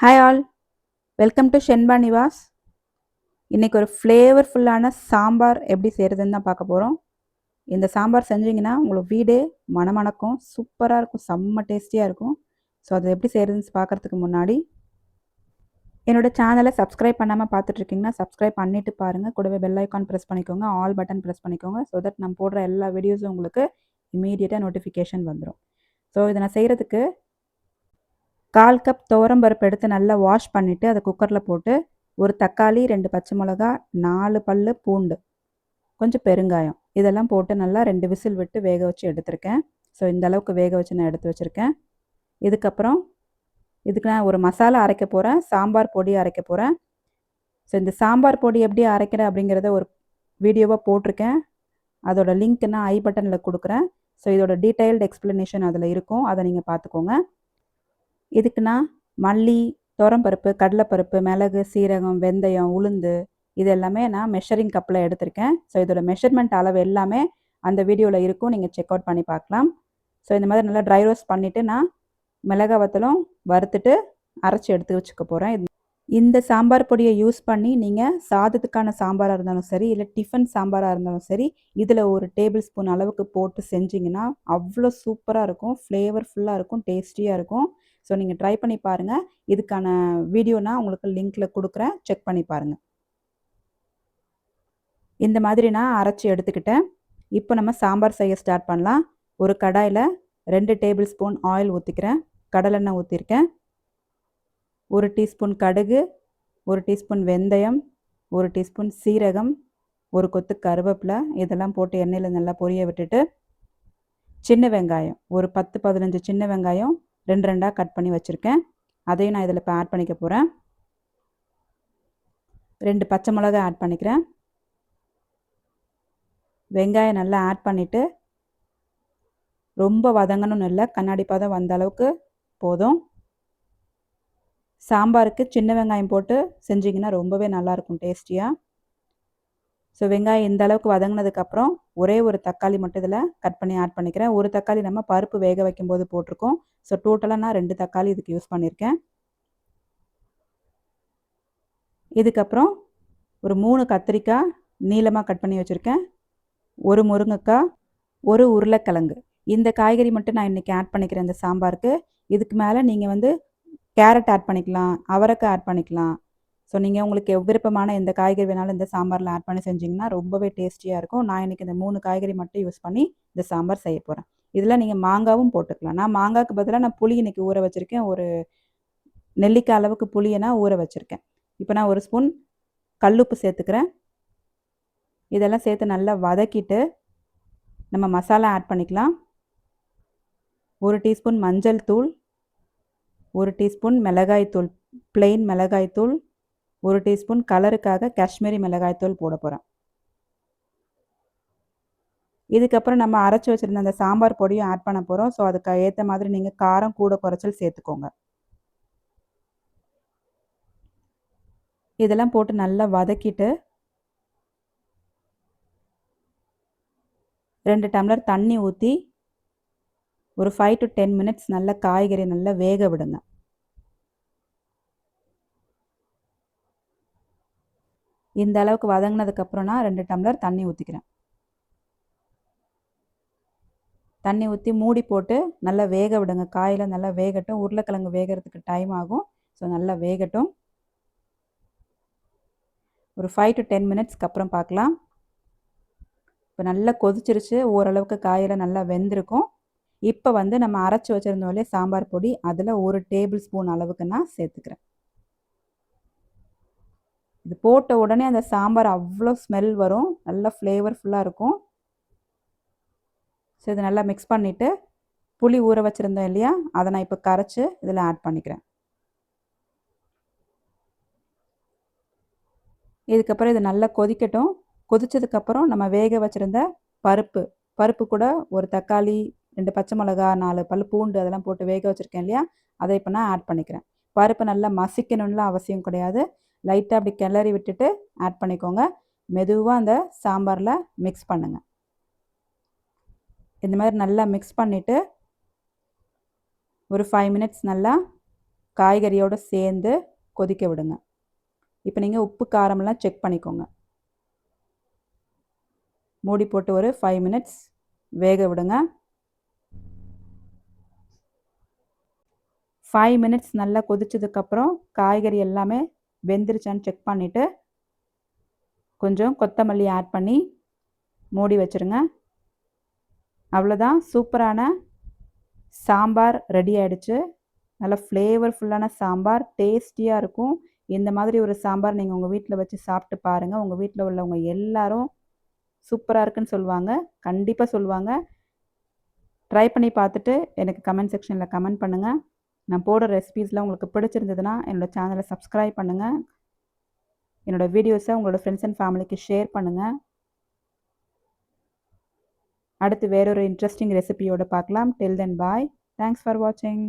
Hi all, welcome to Shenba Nivas. இன்றைக்கி ஒரு ஃப்ளேவர்ஃபுல்லான சாம்பார் எப்படி செய்கிறதுன்னு தான் பார்க்க போகிறோம். இந்த சாம்பார் செஞ்சிங்கன்னா உங்களுக்கு வீடே மணமணக்கும், சூப்பராக இருக்கும், செம்ம டேஸ்டியாக இருக்கும். ஸோ அதை எப்படி செய்கிறதுன்னு பார்க்குறதுக்கு முன்னாடி என்னோடய சேனலை சப்ஸ்கிரைப் பண்ணாமல் பார்த்துட்ருக்கீங்கன்னா சப்ஸ்கிரைப் பண்ணிவிட்டு பாருங்கள். கூடவே பெல் ஐக்கான் ப்ரெஸ் பண்ணிக்கோங்க, ஆல் பட்டன் ப்ரெஸ் பண்ணிக்கோங்க. ஸோ தட் நம்ம போடுற எல்லா வீடியோஸும் உங்களுக்கு இமீடியட்டாக நோட்டிஃபிகேஷன் வந்துடும். ஸோ இதை நான் செய்கிறதுக்கு 1/4 கப் துவரம்பருப்பு எடுத்து நல்லா வாஷ் பண்ணிவிட்டு அதை குக்கரில் போட்டு ஒரு தக்காளி, 2 பச்சை மிளகா, 4 பல்லு பூண்டு, கொஞ்சம் பெருங்காயம் இதெல்லாம் போட்டு நல்லா 2 விசில் விட்டு வேக வச்சு எடுத்திருக்கேன். ஸோ இந்த அளவுக்கு வேக வச்சு நான் எடுத்து வச்சுருக்கேன். இதுக்கப்புறம் இதுக்கு நான் ஒரு மசாலா அரைக்க போகிறேன், சாம்பார் பொடி அரைக்க போகிறேன். ஸோ இந்த சாம்பார் பொடி எப்படி அரைக்கிறேன் அப்படிங்கிறத ஒரு வீடியோவாக போட்டிருக்கேன். அதோட லிங்க் நான் ஐ பட்டனில் கொடுக்குறேன். ஸோ இதோட டீட்டெயில்டு எக்ஸ்ப்ளனேஷன் அதில் இருக்கும், அதை நீங்கள் பார்த்துக்கோங்க. இதுக்கு நான் மல்லி, துவரம்பருப்பு, கடலைப்பருப்பு, மிளகு, சீரகம், வெந்தயம், உளுந்து இது எல்லாமே நான் மெஷரிங் கப்பில் எடுத்திருக்கேன். ஸோ இதோட மெஷர்மெண்ட் அளவு எல்லாமே அந்த வீடியோவில் இருக்கும், நீங்கள் செக் அவுட் பண்ணி பார்க்கலாம். ஸோ இந்த மாதிரி நல்லா ட்ரை ரோஸ்ட் பண்ணிவிட்டு நான் மிளகா வத்தலும் வறுத்துட்டு அரைச்சி எடுத்து வச்சுக்க போகிறேன். இந்த சாம்பார் பொடியை யூஸ் பண்ணி நீங்கள் சாதத்துக்கான சாம்பாராக இருந்தாலும் சரி, இல்லை டிஃபன் சாம்பாராக இருந்தாலும் சரி, இதில் ஒரு டேபிள் ஸ்பூன் அளவுக்கு போட்டு செஞ்சிங்கன்னா அவ்வளோ சூப்பராக இருக்கும், ஃப்ளேவர்ஃபுல்லாக இருக்கும், டேஸ்டியாக இருக்கும். ஸோ நீங்கள் ட்ரை பண்ணி பாருங்கள். இதுக்கான வீடியோ நான் உங்களுக்கு லிங்க்கில் கொடுக்குறேன், செக் பண்ணி பாருங்கள். இந்த மாதிரி நான் அரைச்சி எடுத்துக்கிட்டேன். இப்போ நம்ம சாம்பார் செய்ய ஸ்டார்ட் பண்ணலாம். ஒரு கடாயில் 2 டேபிள் ஸ்பூன் ஆயில் ஊற்றிக்கிறேன், கடலெண்ணெய் ஊற்றிருக்கேன். 1 டீஸ்பூன் கடுகு, 1 டீஸ்பூன் வெந்தயம், 1 டீஸ்பூன் சீரகம், ஒரு கொத்து கருவேப்பிலை இதெல்லாம் போட்டு எண்ணெயில் நல்லா பொரிய விட்டுட்டு, சின்ன வெங்காயம் ஒரு 10-15 சின்ன வெங்காயம் 2 கட் பண்ணி வச்சுருக்கேன். அதையும் நான் இதில் இப்போ ஆட் பண்ணிக்க போகிறேன். 2 பச்சை மிளகா ஆட் பண்ணிக்கிறேன். வெங்காயம் நல்லா ஆட் பண்ணிவிட்டு ரொம்ப வதங்கணும்னு இல்லை, கண்ணாடி பதம் வந்த அளவுக்கு போதும். சாம்பாருக்கு சின்ன வெங்காயம் போட்டு செஞ்சிங்கன்னா ரொம்பவே நல்லாயிருக்கும் டேஸ்டியாக. ஸோ வெங்காயம் இந்த அளவுக்கு வதங்கினதுக்கப்புறம் ஒரே ஒரு தக்காளி மட்டும் இதில் கட் பண்ணி ஆட் பண்ணிக்கிறேன். ஒரு தக்காளி நம்ம பருப்பு வேக வைக்கும்போது போட்டிருக்கோம். ஸோ டோட்டலாக நான் 2 தக்காளி இதுக்கு யூஸ் பண்ணியிருக்கேன். இதுக்கப்புறம் ஒரு 3 கத்திரிக்காய் நீளமாக கட் பண்ணி வச்சுருக்கேன், ஒரு முருங்கைக்காய், ஒரு உருளைக்கிழங்கு. இந்த காய்கறி மட்டும் நான் இன்றைக்கி ஆட் பண்ணிக்கிறேன் இந்த சாம்பாருக்கு. இதுக்கு மேலே நீங்கள் கேரட் ஆட் பண்ணிக்கலாம், அவரைக்காய் ஆட் பண்ணிக்கலாம். ஸோ நீங்கள் உங்களுக்கு விருப்பமான எந்த காய்கறி வேணாலும் இந்த சாம்பாரில் ஆட் பண்ணி செஞ்சிங்கன்னா ரொம்பவே டேஸ்டியாக இருக்கும். நான் இன்றைக்கி இந்த 3 காய்கறி மட்டும் யூஸ் பண்ணி இந்த சாம்பார் செய்ய போகிறேன். இதில் நீங்கள் மாங்காவும் போட்டுக்கலாம். நான் மாங்காய்க்கு பதிலாக நான் புளி இன்றைக்கி ஊற வச்சுருக்கேன். ஒரு நெல்லிக்காய் அளவுக்கு புளியை நான் ஊற வச்சுருக்கேன். இப்போ நான் ஒரு ஸ்பூன் கல்லுப்பு சேர்த்துக்கிறேன். இதெல்லாம் சேர்த்து நல்லா வதக்கிட்டு நம்ம மசாலா ஆட் பண்ணிக்கலாம். 1 டீஸ்பூன் மஞ்சள் தூள், 1 டீஸ்பூன் மிளகாய்த்தூள், பிளெயின் மிளகாய்த்தூள், 1 டீஸ்பூன் கலருக்காக காஷ்மீரி மிளகாய்த்தூள் போட போகிறேன். இதுக்கப்புறம் நம்ம அரைச்சி வச்சுருந்த அந்த சாம்பார் பொடியும் ஆட் பண்ண போகிறோம். ஸோ அதுக்கு ஏற்ற மாதிரி நீங்கள் காரம் கூட குறைச்சல் சேர்த்துக்கோங்க. இதெல்லாம் போட்டு நல்லா வதக்கிட்டு 2 டம்ளர் தண்ணி ஊற்றி ஒரு 5 to 10 மினிட்ஸ் நல்லா காய்கறி நல்லா வேக விடுங்க. இந்த அளவுக்கு வதங்கினதுக்கப்புறம் நான் 2 டம்ளர் தண்ணி ஊற்றிக்கிறேன். தண்ணி ஊற்றி மூடி போட்டு நல்லா வேக விடுங்க. காயில் நல்லா வேகட்டும். உருளைக்கிழங்கு வேகிறதுக்கு டைம் ஆகும். ஸோ நல்லா வேகட்டும். ஒரு 5 to 10 மினிட்ஸ்க்கு அப்புறம் பார்க்கலாம். இப்போ நல்லா கொதிச்சிருச்சு, ஓரளவுக்கு காயில் நல்லா வெந்திருக்கும். இப்போ நம்ம அரைச்சி வச்சுருந்தோம் இல்லையா சாம்பார் பொடி, அதில் 1 டேபிள் ஸ்பூன் அளவுக்கு நான் சேர்த்துக்கிறேன். இது போட்ட உடனே அந்த சாம்பார் அவ்வளோ ஸ்மெல் வரும், நல்லா ஃப்ளேவர்ஃபுல்லாக இருக்கும். ஸோ இதை நல்லா மிக்ஸ் பண்ணிவிட்டு புளி ஊற வச்சுருந்தோம் இல்லையா, அதை நான் இப்போ கரைச்சி இதில் ஆட் பண்ணிக்கிறேன். இதுக்கப்புறம் இது நல்லா கொதிக்கட்டும். கொதித்ததுக்கப்புறம் நம்ம வேக வச்சுருந்த பருப்பு கூட ஒரு தக்காளி, 2 பச்சை மிளகா, 4 பல் பூண்டு அதெல்லாம் போட்டு வேக வச்சுருக்கேன் இல்லையா, அதை இப்போ நான் ஆட் பண்ணிக்கிறேன். பருப்பு நல்லா மசிக்கணும்லாம் அவசியம் கிடையாது, லைட்டாக அப்படி கிளறி விட்டுட்டு ஆட் பண்ணிக்கோங்க. மெதுவாக அந்த சாம்பாரில் மிக்ஸ் பண்ணுங்கள். இந்த மாதிரி நல்லா மிக்ஸ் பண்ணிவிட்டு ஒரு 5 மினிட்ஸ் நல்லா காய்கறியோடு சேர்ந்து கொதிக்க விடுங்க. இப்போ நீங்கள் உப்பு காரமெல்லாம் செக் பண்ணிக்கோங்க. மூடி போட்டு ஒரு 5 மினிட்ஸ் வேக விடுங்க. 5 மினிட்ஸ் நல்லா கொதிச்சதுக்கப்புறம் காய்கறி எல்லாமே வெந்துருச்சான்னு செக் பண்ணிவிட்டு கொஞ்சம் கொத்தமல்லி ஆட் பண்ணி மூடி வச்சுருங்க. அவ்வளோதான், சூப்பரான சாம்பார் ரெடி ஆகிடுச்சு. நல்லா ஃப்ளேவர்ஃபுல்லான சாம்பார், டேஸ்டியாக இருக்கும். இந்த மாதிரி ஒரு சாம்பார் நீங்கள் உங்கள் வீட்டில் வச்சு சாப்பிட்டு பாருங்கள். உங்கள் வீட்டில் உள்ளவங்க எல்லாரும் சூப்பராக இருக்குன்னு சொல்லுவாங்க, கண்டிப்பாக சொல்லுவாங்க. ட்ரை பண்ணி பார்த்துட்டு எனக்கு கமெண்ட் செக்ஷனில் கமெண்ட் பண்ணுங்கள். நான் போடுற ரெசிபீஸ்லாம் உங்களுக்கு பிடிச்சிருந்ததுன்னா என்னோடய சேனலை சப்ஸ்கிரைப் பண்ணுங்கள். என்னோடய வீடியோஸை உங்களோட ஃப்ரெண்ட்ஸ் அண்ட் ஃபேமிலிக்கு ஷேர் பண்ணுங்கள். அடுத்து வேறொரு இன்ட்ரெஸ்டிங் ரெசிபியோடு பார்க்கலாம். டில் தென் பாய். தேங்க்ஸ் ஃபார் வாட்சிங்.